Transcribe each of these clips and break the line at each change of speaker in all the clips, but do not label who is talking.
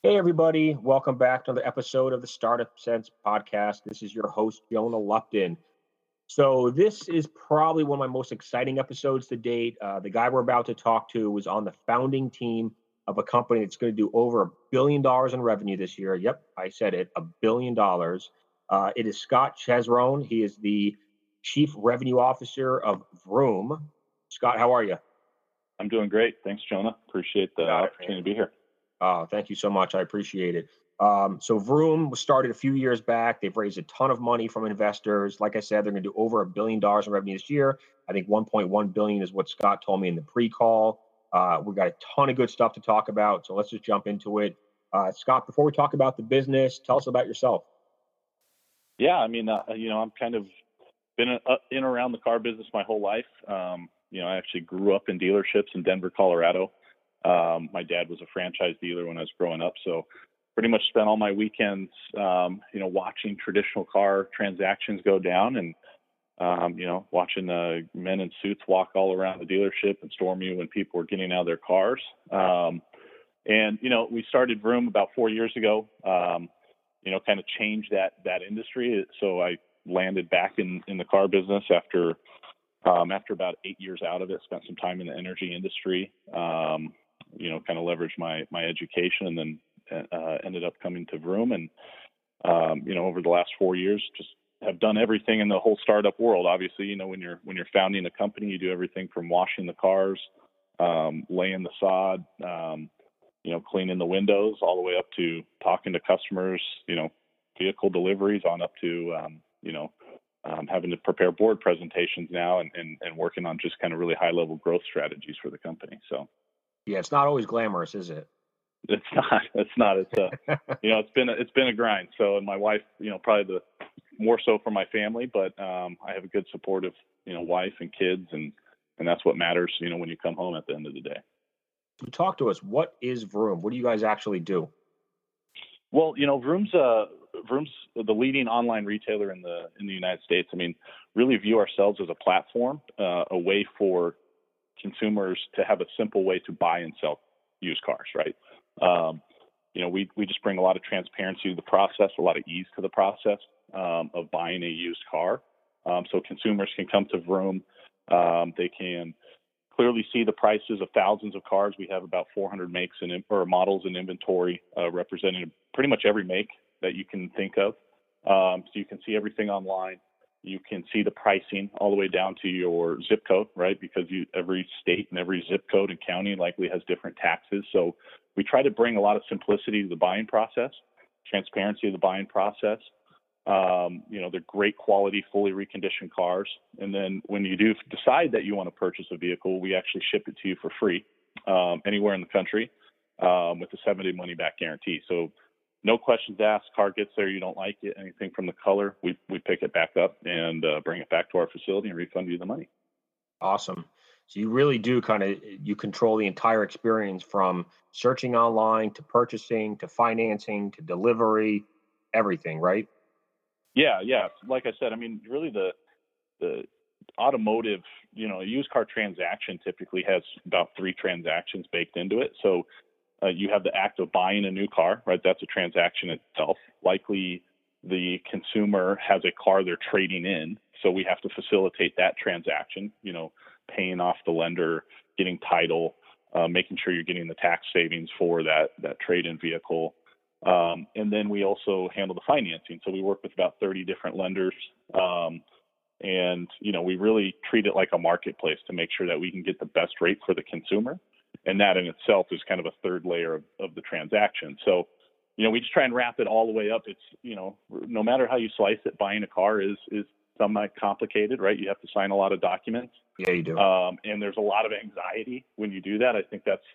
Hey, everybody. Welcome back to another episode of the Startup Sense podcast. This is your host, Jonah Lupton. So, this is probably one of my most exciting episodes to date. The guy we're about to talk to was on the founding team of a company that's going to do over $1 billion in revenue this year. Yep, I said it, $1 billion. It is Scott Chesrown. He is the Chief Revenue Officer of Vroom. Scott, how are you?
I'm doing great. Thanks, Jonah. Appreciate the opportunity to be here.
Thank you so much. I appreciate it. So Vroom was started a few years back. They've raised a ton of money from investors. Like I said, they're going to do over $1 billion in revenue this year. I think 1.1 billion is what Scott told me in the pre-call. We've got a ton of good stuff to talk about. So let's just jump into it. Scott, before we talk about the business, tell us about yourself.
Yeah, I'm kind of been in around the car business my whole life. I actually grew up in dealerships in Denver, Colorado. My dad was a franchise dealer when I was growing up, so pretty much spent all my weekends, watching traditional car transactions go down and, watching men in suits walk all around the dealership and storm you when people were getting out of their cars. We started Vroom about 4 years ago, kind of changed that industry. So I landed back in the car business after about 8 years out of it, spent some time in the energy industry, kind of leveraged my education, and then ended up coming to Vroom. And, over the last 4 years, just have done everything in the whole startup world. Obviously, when you're founding a company, you do everything from washing the cars, laying the sod, cleaning the windows, all the way up to talking to customers, vehicle deliveries on up to, having to prepare board presentations now and working on just kind of really high level growth strategies for the company. So
yeah, it's not always glamorous, is it?
It's not. It's been a grind. So, and my wife, probably the more so for my family, but I have a good supportive, wife and kids, and that's what matters, when you come home at the end of the day.
So talk to us. What is Vroom? What do you guys actually do?
Well, Vroom's the leading online retailer in the United States. I mean, really view ourselves as a platform, a way for consumers to have a simple way to buy and sell used cars, right? We just bring a lot of transparency to the process, a lot of ease to the process of buying a used car. So consumers can come to Vroom. They can clearly see the prices of thousands of cars. We have about 400 makes or models in inventory, representing pretty much every make that you can think of. So you can see everything online. You can see the pricing all the way down to your zip code, right? Because every state and every zip code and county likely has different taxes. So we try to bring a lot of simplicity to the buying process, transparency to the buying process. They're great quality, fully reconditioned cars. And then when you do decide that you want to purchase a vehicle, we actually ship it to you for free anywhere in the country with a 7-day money-back guarantee. So no questions asked. Car gets there, you don't like it, anything from the color, we pick it back up and bring it back to our facility and refund you the money.
Awesome. So you really do you control the entire experience from searching online to purchasing to financing to delivery, everything, right?
Yeah. Like I said, I mean, really the automotive, a used car transaction typically has about 3 transactions baked into it. So you have the act of buying a new car, right? That's a transaction itself. Likely the consumer has a car they're trading in. So we have to facilitate that transaction, paying off the lender, getting title, making sure you're getting the tax savings for that trade-in vehicle. And then we also handle the financing. So we work with about 30 different lenders. We really treat it like a marketplace to make sure that we can get the best rate for the consumer. And that in itself is kind of a third layer of the transaction. So, we just try and wrap it all the way up. It's, no matter how you slice it, buying a car is somewhat complicated, right? You have to sign a lot of documents.
Yeah, you do.
And there's a lot of anxiety when you do that. I think that's,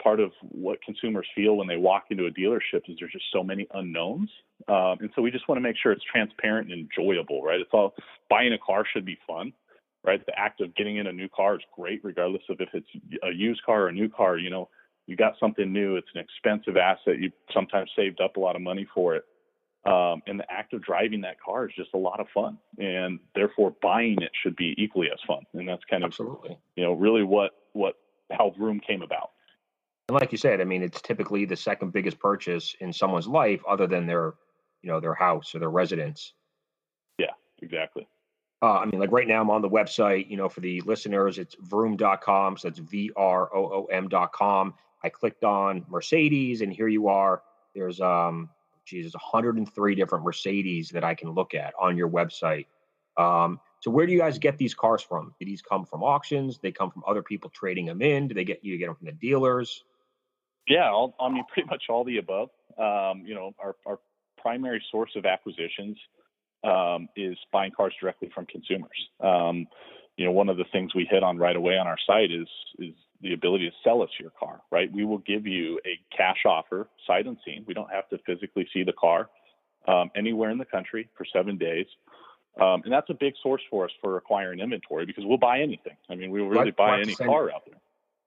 part of what consumers feel when they walk into a dealership is there's just so many unknowns. And so we just want to make sure it's transparent and enjoyable, right? Buying a car should be fun, right? The act of getting in a new car is great, regardless of if it's a used car or a new car. You got something new. It's an expensive asset. You sometimes saved up a lot of money for it. And the act of driving that car is just a lot of fun. And therefore buying it should be equally as fun. And that's kind of,
Absolutely.
really how Vroom came about.
And like you said, I mean, it's typically the second biggest purchase in someone's life other than their, their house or their residence.
Yeah, exactly.
I mean, like right now I'm on the website, for the listeners, it's vroom.com. So that's VROOM.com. I clicked on Mercedes and here you are. There's, there's 103 different Mercedes that I can look at on your website. So where do you guys get these cars from? Do these come from auctions? They come from other people trading them in? Do they get them from the dealers?
Yeah, I mean, pretty much all the above. Our primary source of acquisitions is buying cars directly from consumers. One of the things we hit on right away on our site is the ability to sell us your car, right? We will give you a cash offer, sight unseen. We don't have to physically see the car anywhere in the country for 7 days. And that's a big source for us for acquiring inventory because we'll buy anything. I mean, we'll really buy any car out there.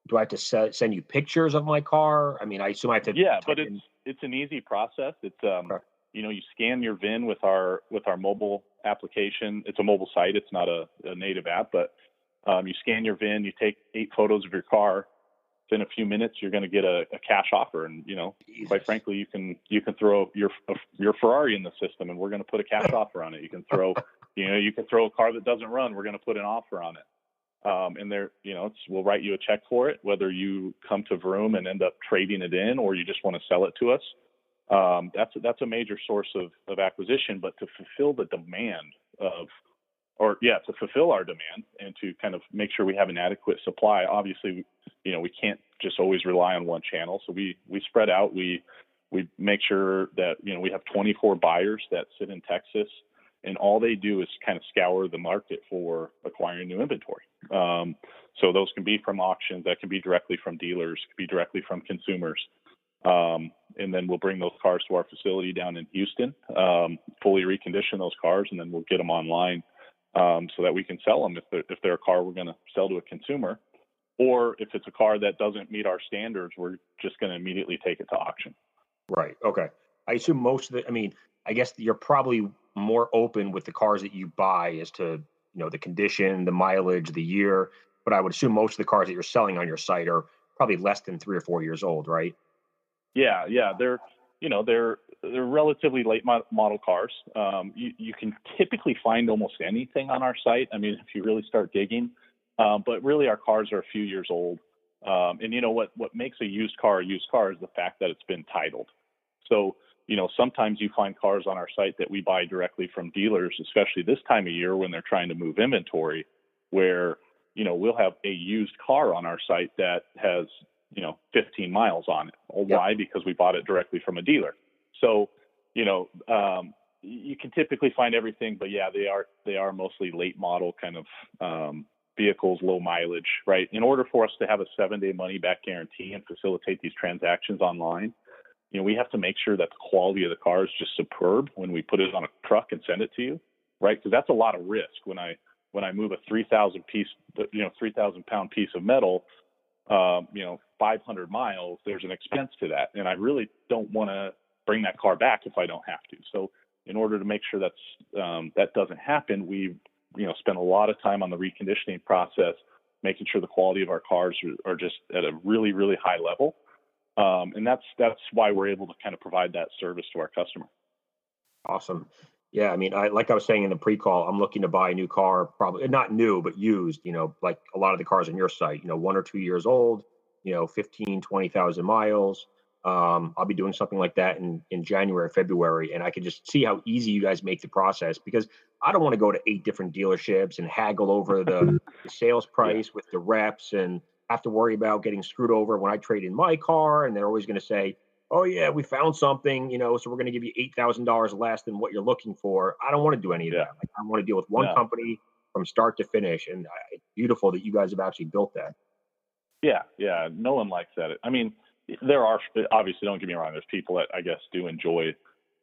Do I have to send you pictures of my car? I mean, I assume I have to.
Yeah, but it's an easy process. It's you scan your VIN with our mobile application. It's a mobile site. It's not a native app, but you scan your VIN. You take 8 photos of your car. In a few minutes, you're going to get a cash offer, and quite frankly, you can throw your Ferrari in the system, and we're going to put a cash offer on it. You can throw a car that doesn't run. We're going to put an offer on it. And we'll write you a check for it, whether you come to Vroom and end up trading it in, or you just want to sell it to us. That's a major source of acquisition, but to fulfill the demand to fulfill our demand and to kind of make sure we have an adequate supply. Obviously, we can't just always rely on one channel. So we spread out. We make sure that, we have 24 buyers that sit in Texas, and all they do is kind of scour the market for acquiring new inventory. So those can be from auctions, that can be directly from dealers, can be directly from consumers. And then we'll bring those cars to our facility down in Houston, fully recondition those cars, and then we'll get them online so that we can sell them if they're a car we're going to sell to a consumer. Or if it's a car that doesn't meet our standards, we're just going to immediately take it to auction.
Right. Okay. I assume I guess you're probably more open with the cars that you buy as to, the condition, the mileage, the year. But I would assume most of the cars that you're selling on your site are probably less than 3 or 4 years old, right?
Yeah. They're relatively late model cars. You can typically find almost anything on our site. I mean, if you really start digging, but really our cars are a few years old. And what makes a used car is the fact that it's been titled. So, sometimes you find cars on our site that we buy directly from dealers, especially this time of year when they're trying to move inventory, where, we'll have a used car on our site that has, 15 miles on it. Why? Because we bought it directly from a dealer. So, you can typically find everything, but yeah, they are mostly late model kind of vehicles, low mileage, right? In order for us to have a 7-day money back guarantee and facilitate these transactions online, we have to make sure that the quality of the car is just superb when we put it on a truck and send it to you, right? Because that's a lot of risk when I move a 3,000 pound piece of metal, 500 miles, there's an expense to that. And I really don't want to bring that car back if I don't have to. So in order to make sure that doesn't happen, we spend a lot of time on the reconditioning process, making sure the quality of our cars are just at a really, really high level. And that's why we're able to kind of provide that service to our customer.
Awesome. Yeah. I mean, like I was saying in the pre-call, I'm looking to buy a new car, probably not new, but used, like a lot of the cars on your site, 1 or 2 years old, 15, 20,000 miles. I'll be doing something like that in January, February, and I can just see how easy you guys make the process, because I don't want to go to 8 different dealerships and haggle over the sales price with the reps and have to worry about getting screwed over when I trade in my car. And they're always going to say, oh yeah, we found something, so we're going to give you $8,000 less than what you're looking for. I don't want to do any of that. Like, I want to deal with one company from start to finish. And it's beautiful that you guys have actually built that.
Yeah. No one likes that. I mean, there are, obviously, don't get me wrong, there's people that I guess do enjoy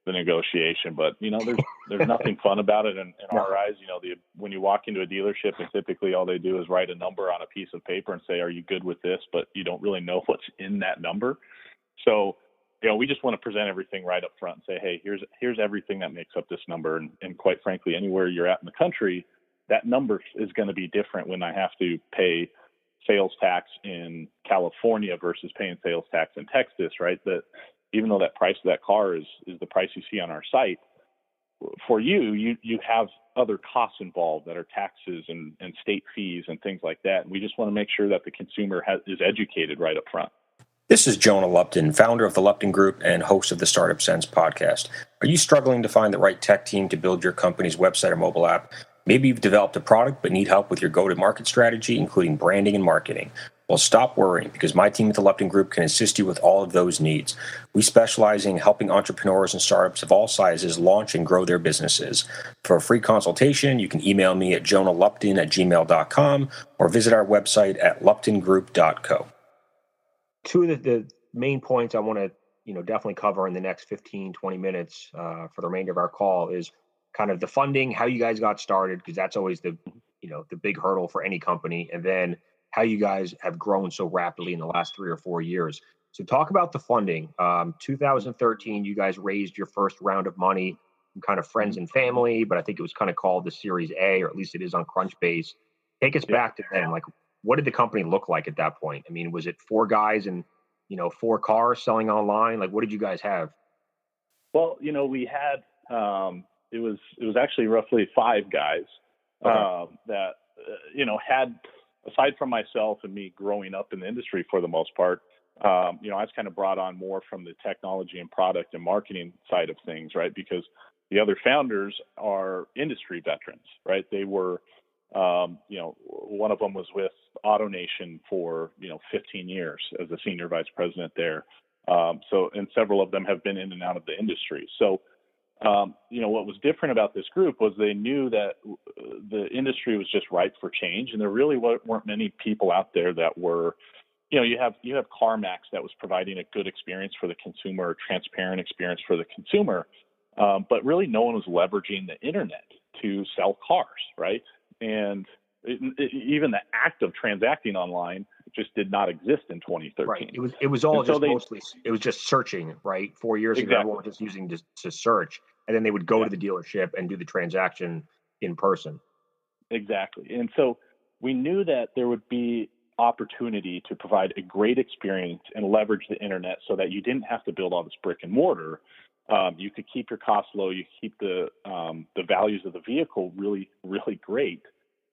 the negotiation, but there's nothing fun about it in our eyes. When you walk into a dealership and typically all they do is write a number on a piece of paper and say, are you good with this? But you don't really know what's in that number. So, we just want to present everything right up front and say, hey, here's everything that makes up this number. And quite frankly, anywhere you're at in the country, that number is going to be different when I have to pay sales tax in California versus paying sales tax in Texas, right? That even though that price of that car is the price you see on our site, for you have other costs involved that are taxes and state fees and things like that. And we just want to make sure that the consumer is educated right up front.
This is Jonah Lupton, founder of the Lupton Group and host of the Startup Sense podcast. Are you struggling to find the right tech team to build your company's website or mobile app? Maybe you've developed a product but need help with your go-to-market strategy, including branding and marketing. Well, stop worrying, because my team at the Lupton Group can assist you with all of those needs. We specialize in helping entrepreneurs and startups of all sizes launch and grow their businesses. For a free consultation, you can email me at jonahlupton@gmail.com or visit our website at luptongroup.co. Two of the main points I want to definitely cover in the next 15, 20 minutes for the remainder of our call is kind of the funding, how you guys got started, because that's always the big hurdle for any company, and then how you guys have grown so rapidly in the last 3 or 4 years. So talk about the funding. 2013, you guys raised your first round of money from kind of friends and family, but I think it was kind of called the Series A, or at least it is on Crunchbase. Take us back to then. Like, what did the company look like at that point? I mean, was it 4 guys and 4 cars selling online? Like, what did you guys have?
Well, we had it was actually roughly 5 guys that had, aside from myself and me growing up in the industry for the most part, I was kind of brought on more from the technology and product and marketing side of things, right? Because the other founders are industry veterans, right? They were, one of them was with AutoNation for 15 years as a senior vice president there. And several of them have been in and out of the industry. So, what was different about this group was they knew that the industry was just ripe for change, and there really weren't many people out there that were, you have CarMax that was providing a good experience for the consumer, a transparent experience for the consumer, but really no one was leveraging the internet to sell cars, right? And even the act of transacting online just did not exist in 2013.
Right. It was all just mostly, it was just searching, right? 4 years ago, everyone was just using to search, and then they would go to the dealership and do the transaction in person.
Exactly. And so we knew that there would be opportunity to provide a great experience and leverage the internet so that you didn't have to build all this brick and mortar. You could keep your costs low. You keep the values of the vehicle really, really great.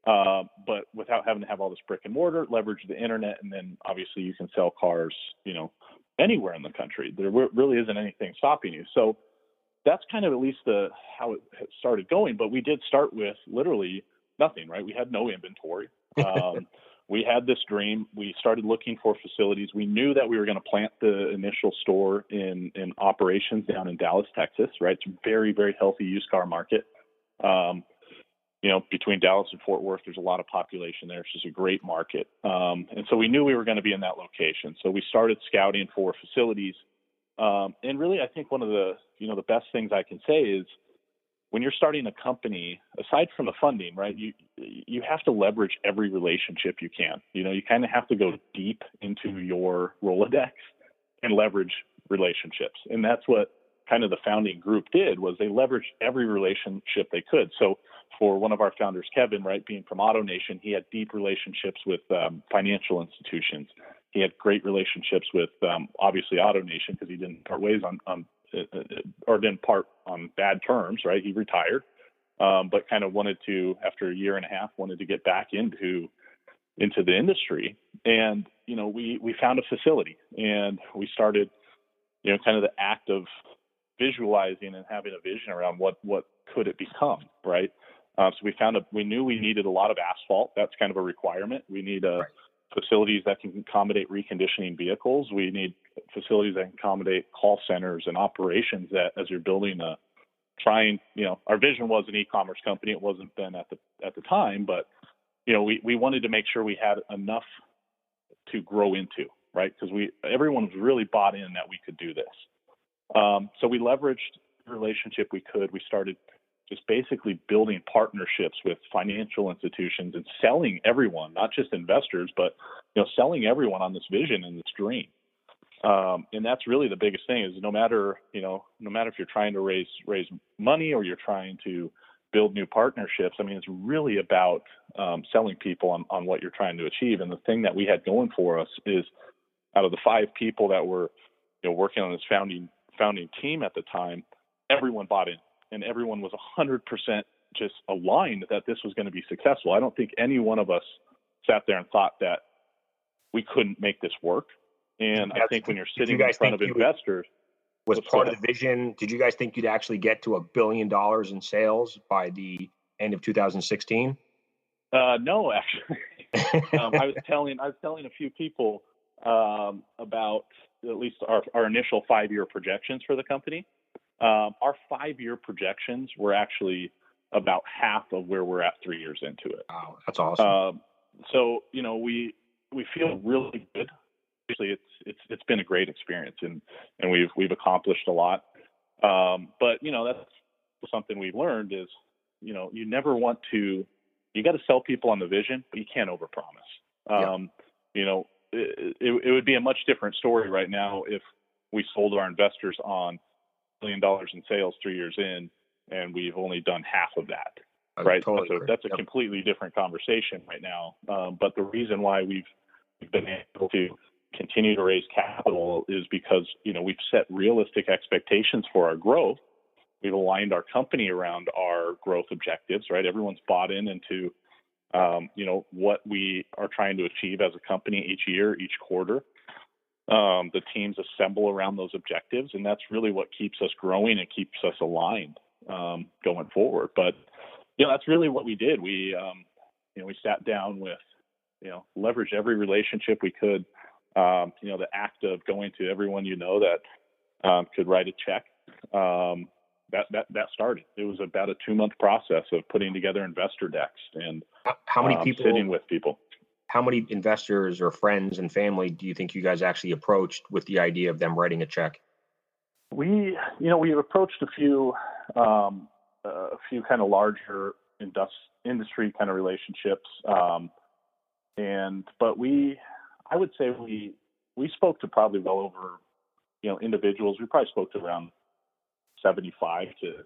But without having to have all this brick and mortar, leverage the internet, and then obviously you can sell cars, anywhere in the country. There really isn't anything stopping you. So that's kind of at least how it started going. But we did start with literally nothing, right? We had no inventory. We had this dream. We started looking for facilities. We knew that we were going to plant the initial store in operations down in Dallas, Texas, right? It's a very, very healthy used car market. Between Dallas and Fort Worth, there's a lot of population there. It's just a great market. And so we knew we were going to be in that location. So we started scouting for facilities. And really, I think one of the best things I can say is when you're starting a company, aside from the funding, right, you have to leverage every relationship you can. You kind of have to go deep into your Rolodex and leverage relationships. And that's what kind of the founding group did, was they leveraged every relationship they could. So for one of our founders, Kevin, right, being from AutoNation, he had deep relationships with financial institutions. He had great relationships with obviously AutoNation, because he didn't part ways or didn't part on bad terms, right? He retired, but kind of wanted to, after a year and a half, wanted to get back into the industry. And, we found a facility, and we started, kind of the act of visualizing and having a vision around what could it become, right? So we knew we needed a lot of asphalt. That's kind of a requirement. We need facilities that can accommodate reconditioning vehicles. We need facilities that can accommodate call centers and operations that, as you're building our vision was an e-commerce company. It wasn't then at the time, but, we wanted to make sure we had enough to grow into, right? Because everyone was really bought in that we could do this. So we leveraged the relationship we could. We started just basically building partnerships with financial institutions and selling everyone, not just investors, but selling everyone on this vision and this dream. And that's really the biggest thing, is no matter if you're trying to raise money, or you're trying to build new partnerships. I mean, it's really about selling people on what you're trying to achieve. And the thing that we had going for us is, out of the 5 people that were, working on this founding team at the time, everyone bought in, and everyone was 100% just aligned that this was going to be successful. I don't think any one of us sat there and thought that we couldn't make this work. And I think when you're sitting in front of investors,
was part of the vision. Did you guys think you'd actually get to $1 billion in sales by the end of 2016?
No, actually. I was telling a few people about at least our initial 5-year projections for the company. Our 5-year projections were actually about half of where we're at 3 years into it.
Wow, that's awesome.
So we feel really good. Actually, it's been a great experience, and we've accomplished a lot. But that's something we've learned is, you never want to. You got to sell people on the vision, but you can't overpromise. It would be a much different story right now if we sold our investors on $1 million in sales 3 years in, and we've only done half of that. Right.
Totally
so that's a completely different conversation right now. But the reason why we've been able to continue to raise capital is because, we've set realistic expectations for our growth. We've aligned our company around our growth objectives, right? Everyone's bought into, what we are trying to achieve as a company each year, each quarter. The teams assemble around those objectives, and that's really what keeps us growing and keeps us aligned going forward. But that's really what we did. We sat down with, leveraged every relationship we could. The act of going to everyone that could write a check. That started. It was about a 2-month process of putting together investor decks and
how many people
sitting with people.
How many investors or friends and family do you think you guys actually approached with the idea of them writing a check?
We approached a few kind of larger industry kind of relationships, but I would say we spoke to probably well over, individuals. We probably spoke to around 75 to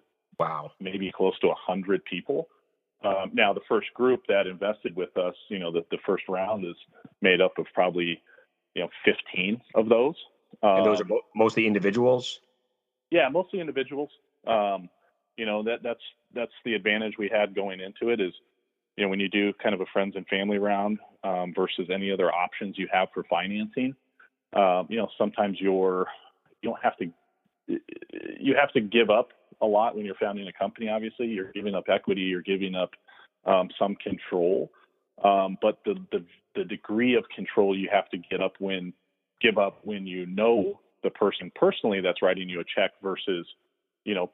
maybe close to 100 people. Now the first group that invested with us, the first round is made up of probably, 15 of those.
And those are mostly individuals?
Yeah, mostly individuals. That's the advantage we had going into it is, when you do kind of a friends and family round versus any other options you have for financing, sometimes you have to give up a lot when you're founding a company. Obviously, you're giving up equity, you're giving up some control, but the degree of control you have to give up when the person personally that's writing you a check versus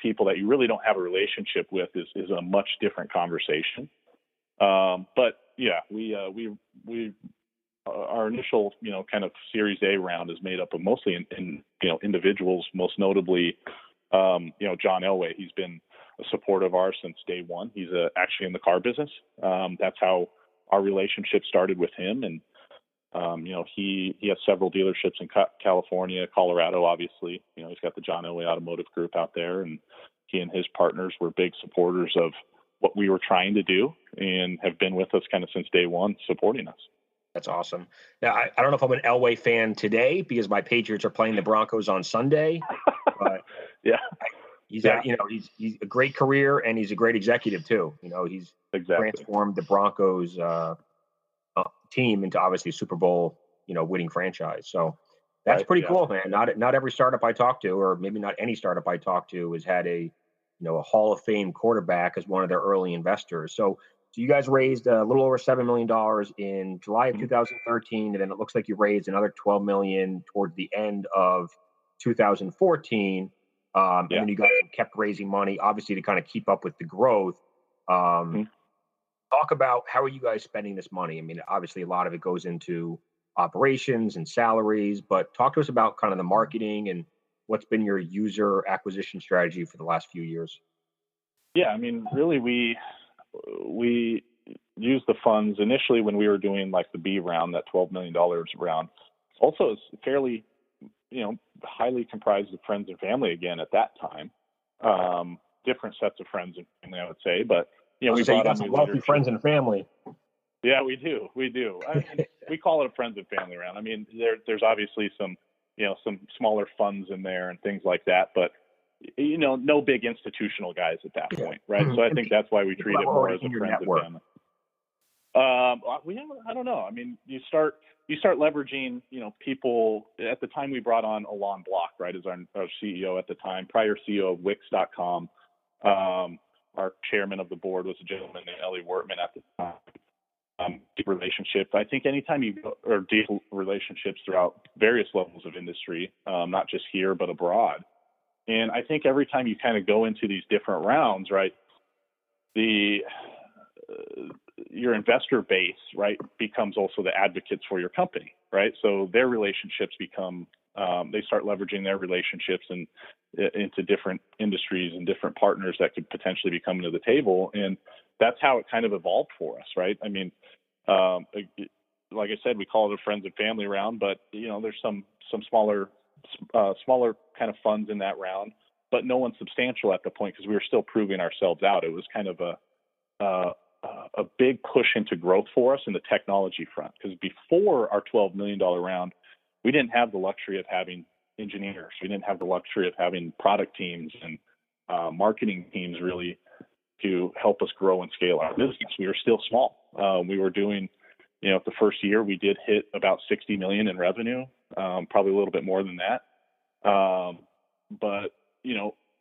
people that you really don't have a relationship with is a much different conversation. But yeah, our initial, kind of Series A round is made up of mostly individuals, most notably, John Elway. He's been a supporter of ours since day one. He's actually in the car business. That's how our relationship started with him. And, he has several dealerships in California, Colorado, obviously. He's got the John Elway Automotive Group out there, and he and his partners were big supporters of what we were trying to do and have been with us kind of since day one, supporting us.
That's awesome. Now, I don't know if I'm an Elway fan today because my Patriots are playing the Broncos on Sunday. But
yeah,
he's a great career and he's a great executive too. He's transformed the Broncos team into obviously a Super Bowl, winning franchise. So that's pretty cool, man. Not every startup I talk to, or maybe not any startup I talk to, has had a Hall of Fame quarterback as one of their early investors. So you guys raised a little over $7 million in July of 2013, and then it looks like you raised another $12 million towards the end of 2014. And then you guys kept raising money, obviously, to kind of keep up with the growth. Talk about how are you guys spending this money? I mean, obviously, a lot of it goes into operations and salaries, but talk to us about kind of the marketing and what's been your user acquisition strategy for the last few years.
Yeah, I mean, really, we used the funds initially when we were doing like the B round, that $12 million round. Also, it's fairly, highly comprised of friends and family again at that time. different sets of friends and family, I would say. But
we
brought
got
on
some
new
wealthy
leadership.
friends and family.
Yeah, we do. I mean, we call it a friends and family round. I mean, there's obviously some some smaller funds in there and things like that, but no big institutional guys at that point, right? So I think that's why we treat it more as a friends and family. I don't know. I mean, you start leveraging, people. At the time, we brought on Alon Block, right, as our CEO at the time, prior CEO of Wix.com. Our chairman of the board was a gentleman named Ellie Wortman at the time. Deep relationship. I think anytime you go, or deep relationships throughout various levels of industry, not just here but abroad. And I think every time you kind of go into these different rounds, right, your investor base, right, becomes also the advocates for your company, right? So their relationships become, they start leveraging their relationships and into different industries and different partners that could potentially be coming to the table. And that's how it kind of evolved for us, right? I mean, like I said, we call it a friends and family round, but there's some smaller kind of funds in that round, but no one substantial at the point because we were still proving ourselves out. It was kind of a big push into growth for us in the technology front, because before our $12 million round, we didn't have the luxury of having engineers. We didn't have the luxury of having product teams and marketing teams really to help us grow and scale our business. We were still small. We were doing, the first year we did hit about 60 million in revenue, probably a little bit more than that. But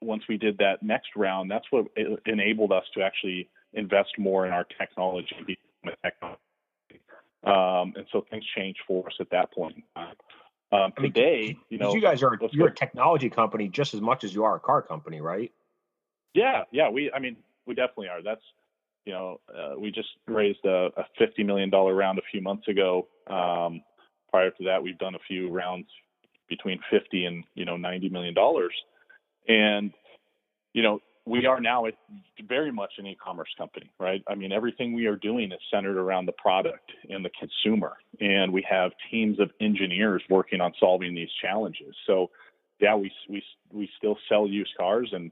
once we did that next round, that's what enabled us to actually invest more in our technology. And so things changed for us at that point in time. Today,
you guys you're a technology company just as much as you are a car company, right?
Yeah. We definitely are. That's, we just raised a $50 million round a few months ago. Prior to that, we've done a few rounds between 50 and, $90 million. And, we are now very much an e-commerce company, right? I mean, everything we are doing is centered around the product and the consumer. And we have teams of engineers working on solving these challenges. So, yeah, we still sell used cars and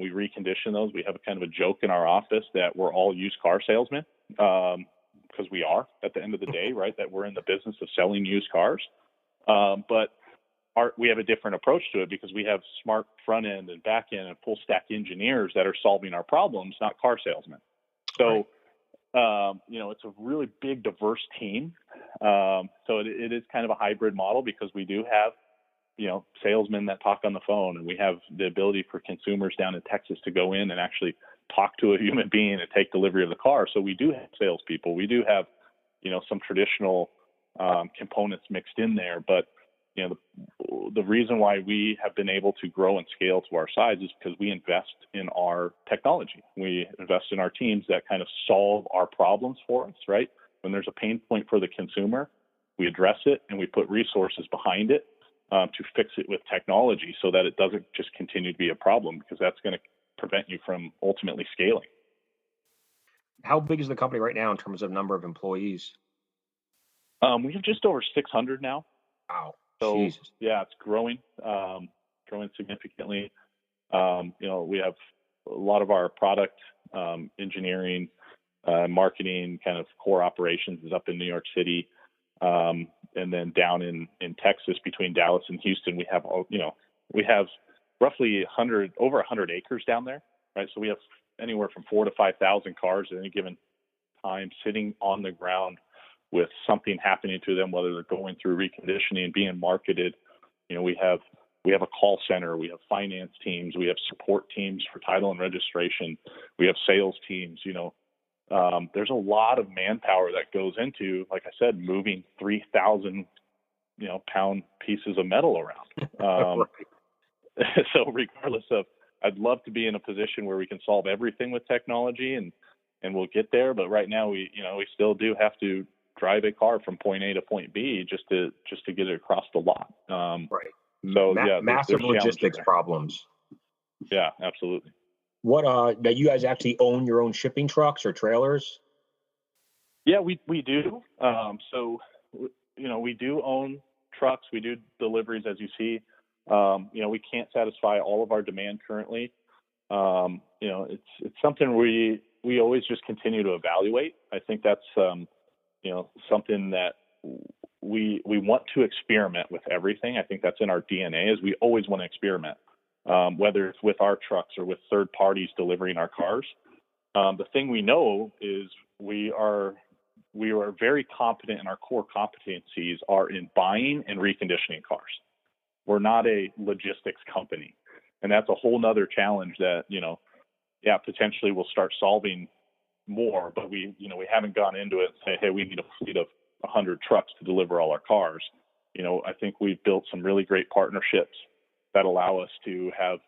we recondition those. We have a kind of a joke in our office that we're all used car salesmen, because we are at the end of the day, right? That we're in the business of selling used cars. But we have a different approach to it because we have smart front end and back end and full stack engineers that are solving our problems, not car salesmen. So, it's a really big, diverse team. So it is kind of a hybrid model because we do have, salesmen that talk on the phone, and we have the ability for consumers down in Texas to go in and actually talk to a human being and take delivery of the car. So we do have salespeople. We do have, some traditional components mixed in there, but the reason why we have been able to grow and scale to our size is because we invest in our technology. We invest in our teams that kind of solve our problems for us, right? When there's a pain point for the consumer, we address it and we put resources behind it to fix it with technology so that it doesn't just continue to be a problem, because that's going to prevent you from ultimately scaling.
How big is the company right now in terms of number of employees?
We have just over 600 now.
Wow.
So,
Jesus.
yeah, it's growing significantly. We have a lot of our product engineering, marketing kind of core operations is up in New York City. And then down in Texas between Dallas and Houston, we have roughly over 100 acres down there, right? So we have anywhere from 4,000 to 5,000 cars at any given time sitting on the ground with something happening to them, whether they're going through reconditioning and being marketed. We have a call center, we have finance teams, we have support teams for title and registration, we have sales teams. There's a lot of manpower that goes into, like I said, moving 3,000 pound pieces of metal around. So regardless of, I'd love to be in a position where we can solve everything with technology, and we'll get there. But right now we still do have to drive a car from point A to point B just to get it across the lot.
Right.
So
massive logistics problems.
Yeah, absolutely.
What that you guys actually own your own shipping trucks or trailers?
Yeah, we do. So we do own trucks. We do deliveries, as you see. We can't satisfy all of our demand currently. It's something we always just continue to evaluate. I think that's something that we want to experiment with everything. I think that's in our DNA, is we always want to experiment, whether it's with our trucks or with third parties delivering our cars. The thing we know is we are very competent, and our core competencies are in buying and reconditioning cars. We're not a logistics company, and that's a whole nother challenge that potentially we'll start solving more. But we haven't gone into it and say, hey, we need a fleet of 100 trucks to deliver all our cars. I think we've built some really great partnerships that allow us to have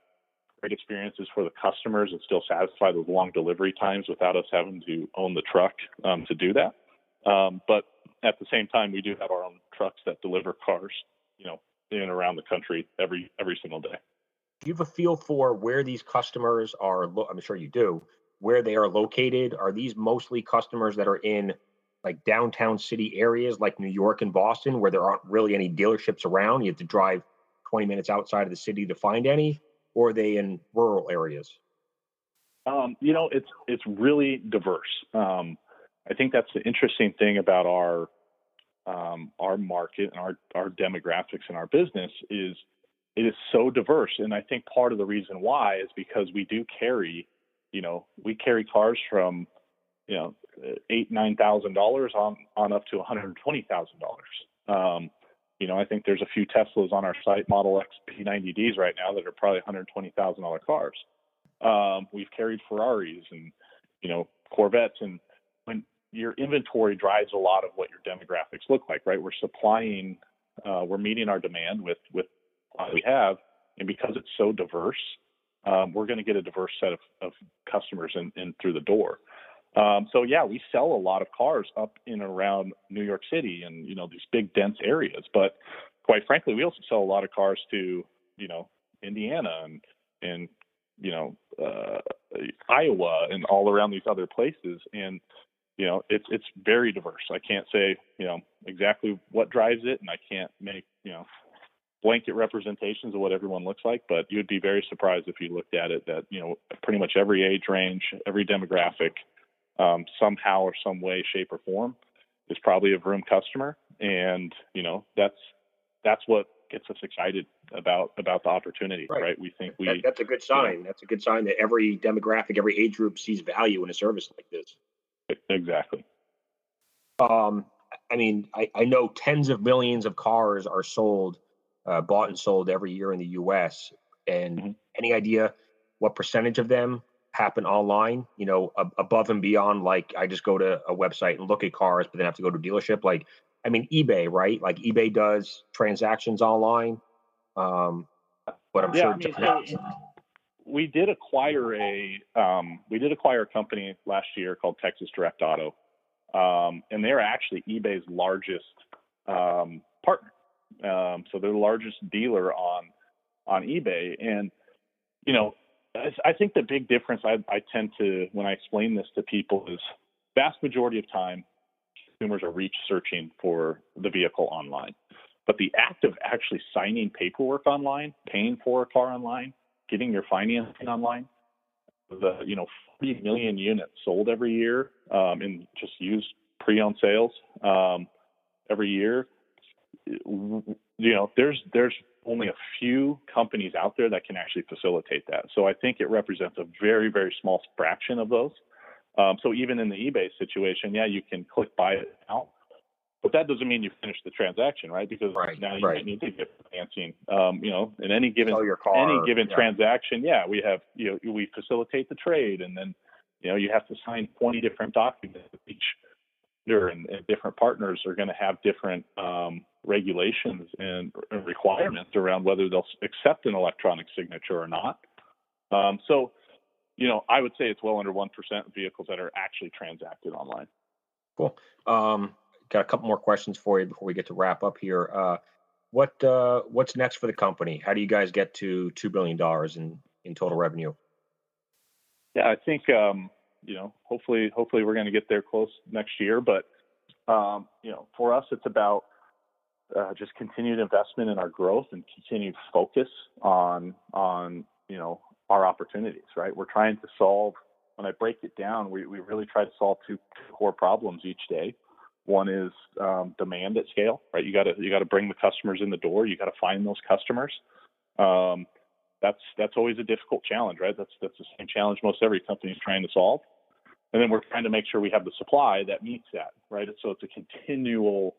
great experiences for the customers and still satisfy those long delivery times without us having to own the truck to do that. But at the same time, we do have our own trucks that deliver cars, in and around the country every single day.
Do you have a feel for where these customers are? I'm sure you do. Where they are located? Are these mostly customers that are in like downtown city areas like New York and Boston, where there aren't really any dealerships around? You have to drive 20 minutes outside of the city to find any, or are they in rural areas?
It's really diverse. I think that's the interesting thing about our market and our demographics in our business is it is so diverse. And I think part of the reason why is because we do carry, we carry cars from, $8,000-$9,000 on up to $120,000. I think there's a few Teslas on our site, Model X P90Ds right now, that are probably $120,000 cars. We've carried Ferraris and, Corvettes, and when your inventory drives a lot of what your demographics look like, right? We're meeting our demand with what we have. And because it's so diverse, we're going to get a diverse set of customers in through the door. We sell a lot of cars up in and around New York City and, these big dense areas. But quite frankly, we also sell a lot of cars to, Indiana and Iowa and all around these other places. And, it's very diverse. I can't say, exactly what drives it, and I can't make, blanket representations of what everyone looks like, but you'd be very surprised if you looked at it that, pretty much every age range, every demographic, somehow or some way, shape, or form is probably a Vroom customer. And, that's what gets us excited about the opportunity, right? We think
that's a good sign. That's a good sign that every demographic, every age group sees value in a service like this.
Exactly.
I know tens of millions of cars are sold, bought and sold every year in the U.S. And any idea what percentage of them happen online, above and beyond, like I just go to a website and look at cars, but then have to go to a dealership? eBay, right? Like eBay does transactions online. But I'm sure.
We did acquire a company last year called Texas Direct Auto. And they're actually eBay's largest partner. So they're the largest dealer on eBay. And, I think the big difference I tend to, when I explain this to people, is vast majority of time consumers are searching for the vehicle online. But the act of actually signing paperwork online, paying for a car online, getting your financing online, the 40 million units sold every year in just used pre-owned sales every year. There's only a few companies out there that can actually facilitate that. So I think it represents a very, very small fraction of those. So even in the eBay situation, you can click buy it now, but that doesn't mean you finish the transaction, right? Because now you might need to get financing. In any given transaction, we have we facilitate the trade, and then you have to sign 20 different documents. Each and different partners are going to have different regulations and requirements around whether they'll accept an electronic signature or not. I would say it's well under 1% of vehicles that are actually transacted online.
Cool. Got a couple more questions for you before we get to wrap up here. What's next for the company? How do you guys get to $2 billion in total revenue?
Yeah, I think hopefully we're going to get there close next year. But for us, it's about just continued investment in our growth and continued focus on our opportunities, right? We're trying to solve, when I break it down, we really try to solve two core problems each day. One is demand at scale, right? You got to bring the customers in the door. You got to find those customers. That's always a difficult challenge, right? That's the same challenge most every company is trying to solve. And then we're trying to make sure we have the supply that meets that, right? So it's a continual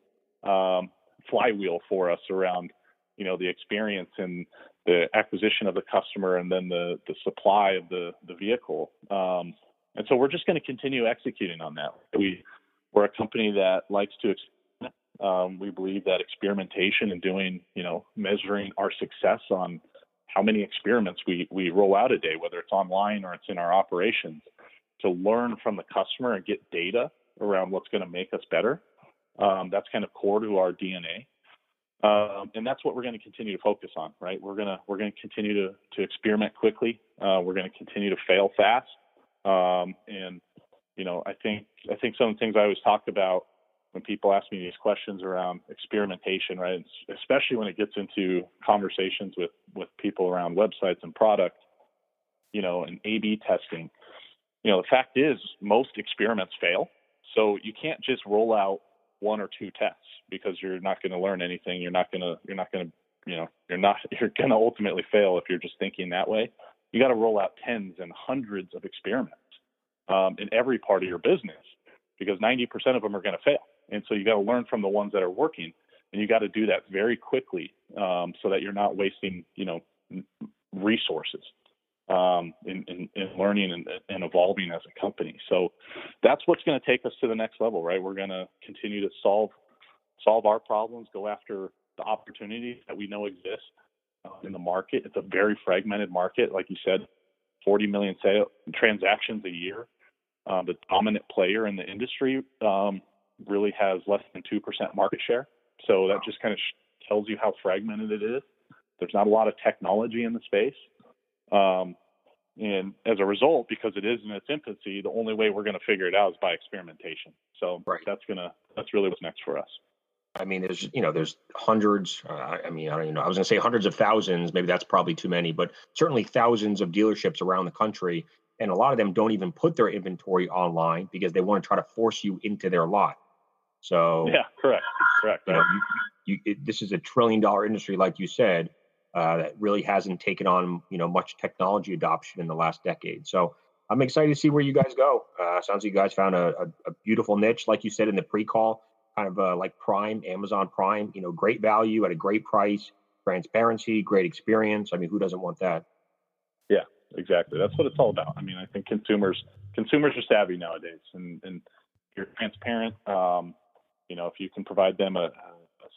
flywheel for us around, the experience and the acquisition of the customer, and then the supply of the vehicle. And so we're just going to continue executing on that. We're a company that likes to experiment. We believe that experimentation and doing, measuring our success on how many experiments we roll out a day, whether it's online or it's in our operations, to learn from the customer and get data around what's going to make us better. That's kind of core to our DNA. And that's what we're going to continue to focus on, right? We're going to continue to experiment quickly. We're going to continue to fail fast. And I think some of the things I always talk about when people ask me these questions around experimentation, right? Especially when it gets into conversations with people around websites and product, and A/B testing. The fact is most experiments fail. So you can't just roll out one or two tests, because you're not going to learn anything. You're going to ultimately fail if you're just thinking that way. You got to roll out tens and hundreds of experiments in every part of your business, because 90% of them are going to fail. And so you got to learn from the ones that are working, and you got to do that very quickly, so that you're not wasting, resources in learning and evolving as a company. So that's what's going to take us to the next level, right? We're going to continue to solve our problems, go after the opportunities that we know exist in the market. It's a very fragmented market, like you said, 40 million transactions a year. The dominant player in the industry really has less than 2% market share. So that just kind of tells you how fragmented it is. There's not a lot of technology in the space. And as a result, because it is in its infancy, the only way we're going to figure it out is by experimentation. So
right.
That's really what's next for us.
I mean, there's hundreds. I don't know. I was going to say hundreds of thousands. Maybe that's probably too many, but certainly thousands of dealerships around the country. And a lot of them don't even put their inventory online because they want to try to force you into their lot. So
yeah, correct.
This is a $1 trillion industry, like you said, that really hasn't taken on much technology adoption in the last decade. So I'm excited to see where you guys go. Sounds like you guys found a beautiful niche, like you said in the pre-call, kind of like Prime, Amazon Prime. Great value at a great price, transparency, great experience. I mean, who doesn't want that?
Yeah, exactly. That's what it's all about. I mean, I think consumers are savvy nowadays, and you're transparent. If you can provide them a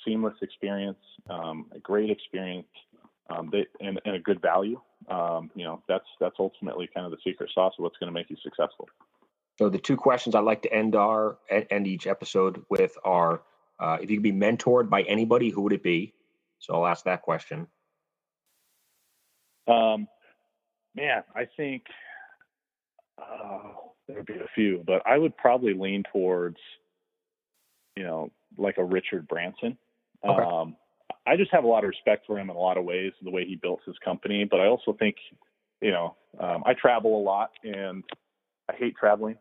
seamless experience, a great experience, and a good value, that's ultimately kind of the secret sauce of what's going to make you successful.
So the two questions I like to end each episode with are, if you could be mentored by anybody, who would it be? So I'll ask that question.
I think there'd be a few, but I would probably lean towards, like a Richard Branson.
Okay.
I just have a lot of respect for him in a lot of ways, the way he built his company. But I also think, I travel a lot and I hate traveling,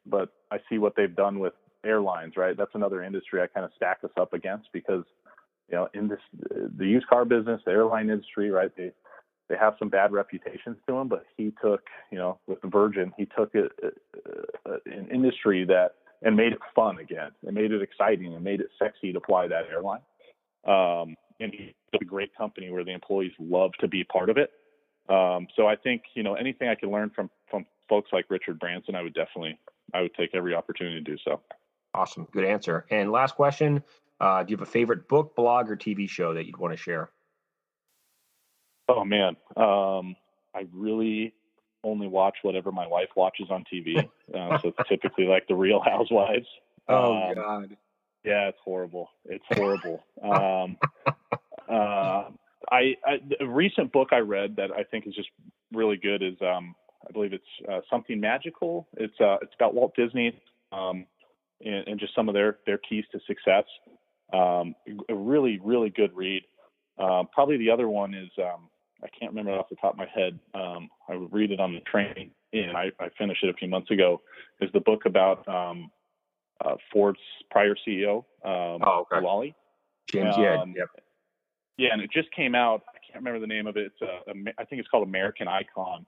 but I see what they've done with airlines, right? That's another industry I kind of stack us up against, because, in the used car business, the airline industry, right? They have some bad reputations to them, but he took, with the Virgin, he took an industry and made it fun again, and made it exciting, and made it sexy to fly that airline. And he built a great company where the employees love to be part of it. So I think, anything I can learn from folks like Richard Branson, I would take every opportunity to do so.
Awesome. Good answer. And last question, do you have a favorite book, blog, or TV show that you'd want to share?
Oh man. I really only watch whatever my wife watches on TV. So it's typically like the Real Housewives.
Oh God.
Yeah, it's horrible. A recent book I read that I think is just really good is, I believe it's Something Magical. It's about Walt Disney, and just some of their keys to success. A really, really good read. Probably the other one is I can't remember off the top of my head. I would read it on the train, and I finished it a few months ago. Is the book about Ford's prior CEO, Lally.
James, yep.
Yeah, and it just came out. I can't remember the name of it. I think it's called American Icon.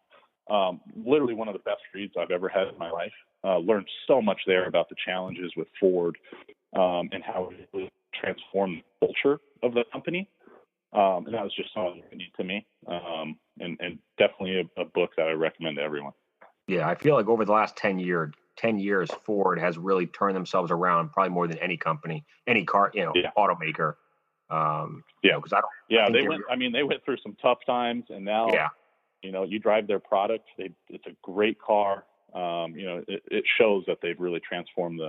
Literally one of the best reads I've ever had in my life. Learned so much there about the challenges with Ford and how it really transformed the culture of the company. And that was just so unique to me. And definitely a book that I recommend to everyone.
Yeah, I feel like over the last 10 years, Ford has really turned themselves around, probably more than any company, any car, automaker. Because
they went through some tough times, and now, you drive their product. It's a great car. It shows that they've really transformed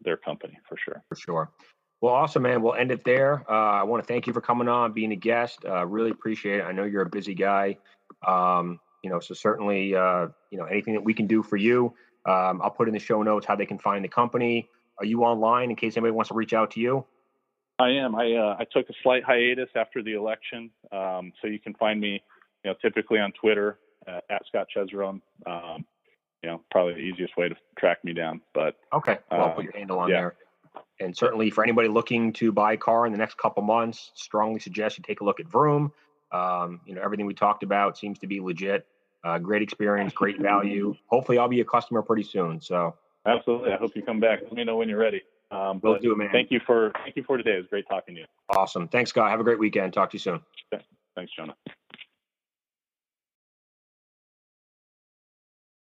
their company for sure.
For sure. Well, awesome, man. We'll end it there. I want to thank you for coming on, being a guest. Really appreciate it. I know you're a busy guy. So certainly, anything that we can do for you, I'll put in the show notes how they can find the company. Are you online in case anybody wants to reach out to you?
I am. I took a slight hiatus after the election, so you can find me, typically on Twitter at Scott Chesrown. Probably the easiest way to track me down. But
okay, well, I'll put your handle on there. And certainly for anybody looking to buy a car in the next couple months, strongly suggest you take a look at Vroom. Everything we talked about seems to be legit. Great experience, great value. Hopefully I'll be a customer pretty soon. So
absolutely. I hope you come back. Let me know when you're ready.
We'll do it, man.
Thank you for today. It was great talking to you.
Awesome. Thanks, Scott. Have a great weekend. Talk to you soon.
Thanks, Jonah.